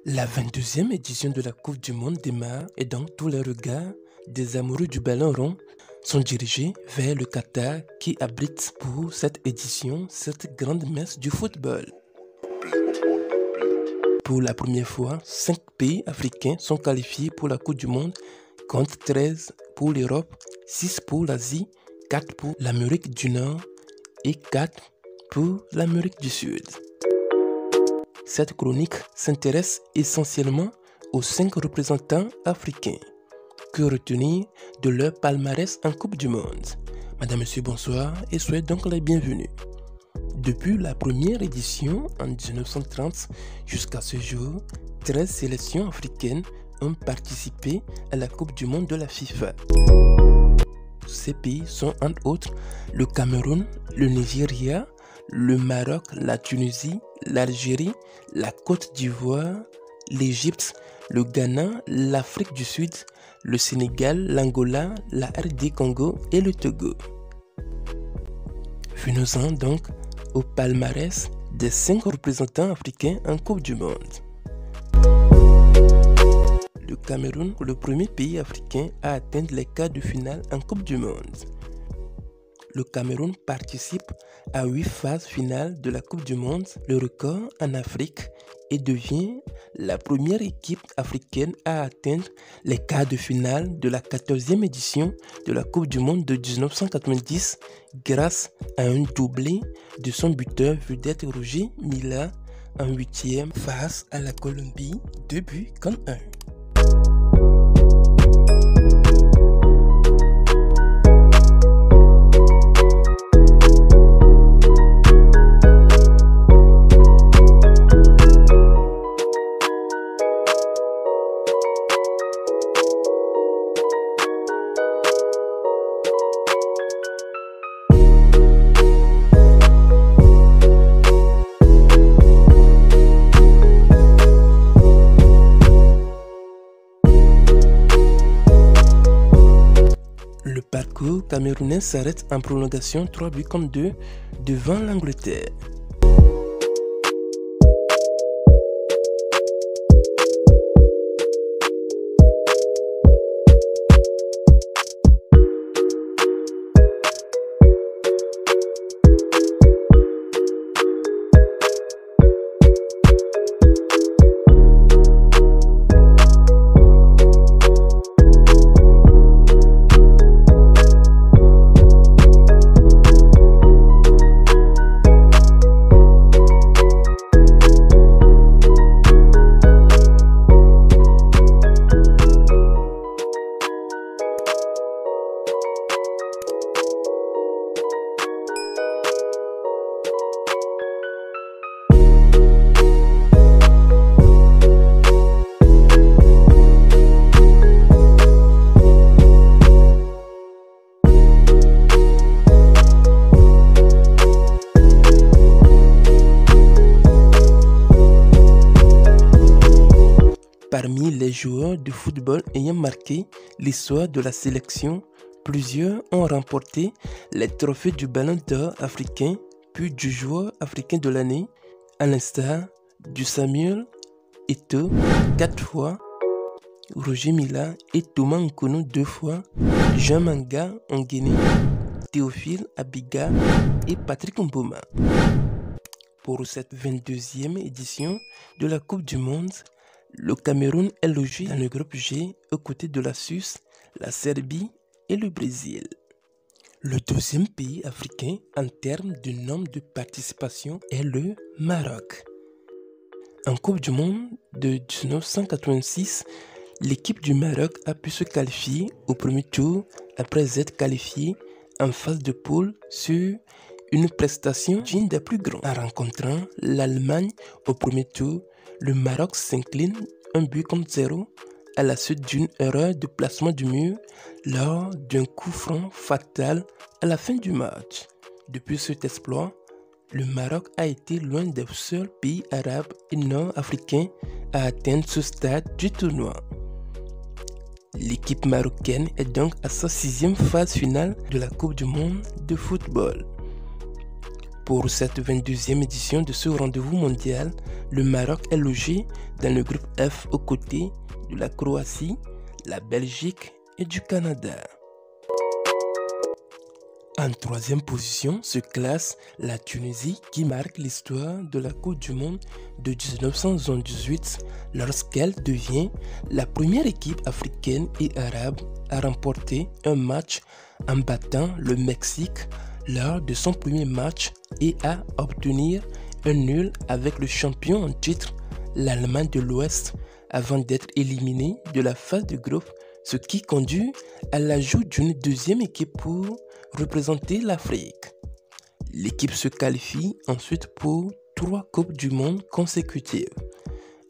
La 22e édition de la Coupe du Monde démarre et donc tous les regards des amoureux du ballon rond sont dirigés vers le Qatar qui abrite pour cette édition cette grande messe du football. Pour la première fois, 5 pays africains sont qualifiés pour la Coupe du Monde, contre 13 pour l'Europe, 6 pour l'Asie, 4 pour l'Amérique du Nord et 4 pour l'Amérique du Sud. Cette chronique s'intéresse essentiellement aux 5 représentants africains. Que retenir de leur palmarès en Coupe du Monde? Madame, Monsieur, bonsoir et soyez donc les bienvenus. Depuis la première édition en 1930 jusqu'à ce jour, 13 sélections africaines ont participé à la Coupe du Monde de la FIFA. Ces pays sont entre autres le Cameroun, le Nigeria, le Maroc, la Tunisie, l'Algérie, la Côte d'Ivoire, l'Égypte, le Ghana, l'Afrique du Sud, le Sénégal, l'Angola, la RD Congo et le Togo. Venons-en donc au palmarès des 5 représentants africains en Coupe du Monde. Le Cameroun est le premier pays africain à atteindre les quarts de finale en Coupe du Monde. Le Cameroun participe à 8 phases finales de la Coupe du Monde, le record en Afrique, et devient la première équipe africaine à atteindre les quarts de finale de la 14e édition de la Coupe du Monde de 1990 grâce à un doublé de son buteur vedette Roger Milla en 8e face à la Colombie, 2 buts contre 1. Le parcours camerounais s'arrête en prolongation 3 buts contre 2 devant l'Angleterre. Parmi les joueurs de football ayant marqué l'histoire de la sélection, plusieurs ont remporté les trophées du Ballon d'Or africain puis du joueur africain de l'année, à l'instar du Samuel Eto'o 4 fois, Roger Milla et Thomas Nkono 2 fois, Jean Manga en Guinée, Théophile Abiga et Patrick Mboma. Pour cette 22e édition de la Coupe du Monde, le Cameroun est logé dans le groupe G aux côtés de la Suisse, la Serbie et le Brésil. Le 2e pays africain en termes de nombre de participation est le Maroc. En Coupe du Monde de 1986, l'équipe du Maroc a pu se qualifier au premier tour après être qualifiée en phase de poule sur une prestation digne des plus grands. En rencontrant l'Allemagne au premier tour, le Maroc s'incline 1 but contre 0 à la suite d'une erreur de placement du mur lors d'un coup franc fatal à la fin du match. Depuis cet exploit, le Maroc a été l'un des seuls pays arabes et nord-africains à atteindre ce stade du tournoi. L'équipe marocaine est donc à sa 6e phase finale de la Coupe du Monde de football. Pour cette 22e édition de ce rendez-vous mondial, le Maroc est logé dans le groupe F aux côtés de la Croatie, la Belgique et du Canada. En troisième position se classe la Tunisie qui marque l'histoire de la Coupe du Monde de 1978 lorsqu'elle devient la première équipe africaine et arabe à remporter un match en battant le Mexique lors de son premier match et à obtenir un nul avec le champion en titre, l'Allemagne de l'Ouest, avant d'être éliminé de la phase de groupe, ce qui conduit à l'ajout d'une deuxième équipe pour représenter l'Afrique. L'équipe se qualifie ensuite pour 3 Coupes du Monde consécutives,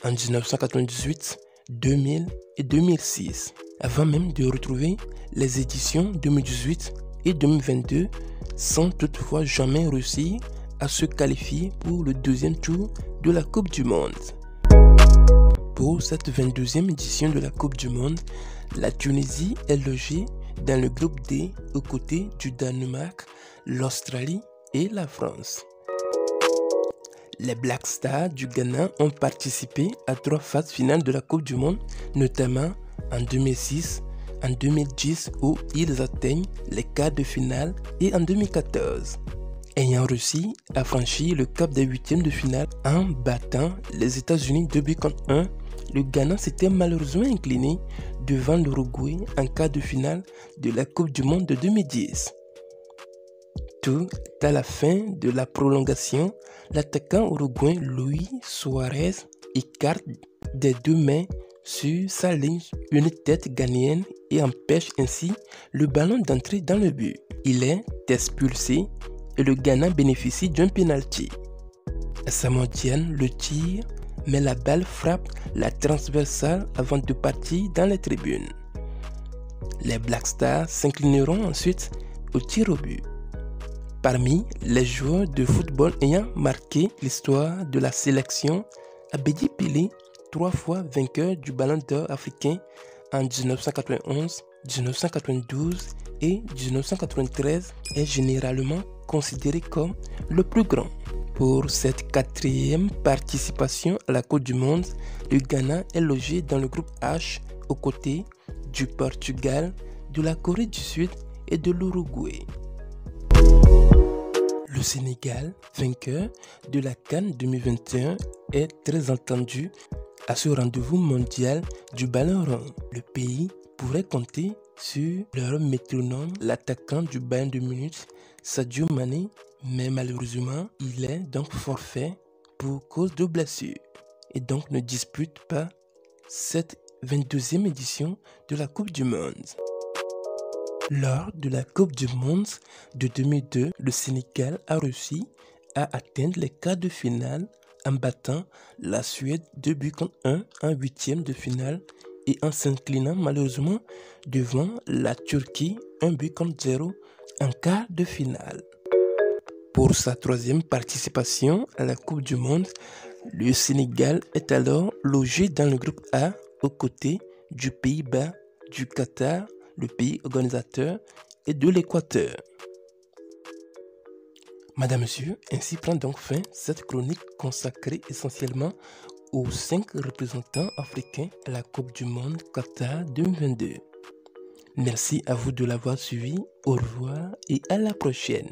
en 1998, 2000 et 2006, avant même de retrouver les éditions 2018 et 2022 sans toutefois jamais réussir à se qualifier pour le deuxième tour de la Coupe du Monde. Pour cette 22e édition de la Coupe du Monde, la Tunisie est logée dans le groupe D aux côtés du Danemark, l'Australie et la France. Les Black Stars du Ghana ont participé à 3 phases finales de la Coupe du Monde, notamment en 2006, en 2010 où ils atteignent les quarts de finale et en 2014. Ayant réussi à franchir le cap des huitièmes de finale en battant les États-Unis 2-1, le Ghana s'était malheureusement incliné devant l'Uruguay en quart de finale de la Coupe du Monde de 2010. Tout à la fin de la prolongation, l'attaquant uruguayen Luis Suarez écarte des 2 mains sur sa ligne une tête ghanéenne et empêche ainsi le ballon d'entrer dans le but. Il est expulsé et le Ghana bénéficie d'un penalty. Samuel Gyan le tire, mais la balle frappe la transversale avant de partir dans les tribunes. Les Black Stars s'inclineront ensuite au tir au but. Parmi les joueurs de football ayant marqué l'histoire de la sélection, Abedi Pelé, 3 fois vainqueur du Ballon d'Or africain en 1991, 1992 et 1993, est généralement considéré comme le plus grand. Pour cette 4e participation à la Coupe du Monde, le Ghana est logé dans le groupe H aux côtés du Portugal, de la Corée du Sud et de l'Uruguay. Le Sénégal, vainqueur de la CAN 2021, est très attendu à ce rendez-vous mondial du ballon rond. Le pays pourrait compter sur leur métronome, l'attaquant du Bayern de Munich, Sadio Mané, mais malheureusement, il est donc forfait pour cause de blessure et donc ne dispute pas cette 22e édition de la Coupe du Monde. Lors de la Coupe du Monde de 2002, le Sénégal a réussi à atteindre les quarts de finale en battant la Suède 2-1 en huitième de finale et en s'inclinant malheureusement devant la Turquie 1-0 en quart de finale. Pour sa 3e participation à la Coupe du Monde, le Sénégal est alors logé dans le groupe A aux côtés du Pays-Bas, du Qatar, le pays organisateur, et de l'Équateur. Madame, Monsieur, ainsi prend donc fin cette chronique consacrée essentiellement aux 5 représentants africains à la Coupe du Monde Qatar 2022. Merci à vous de l'avoir suivi, au revoir et à la prochaine.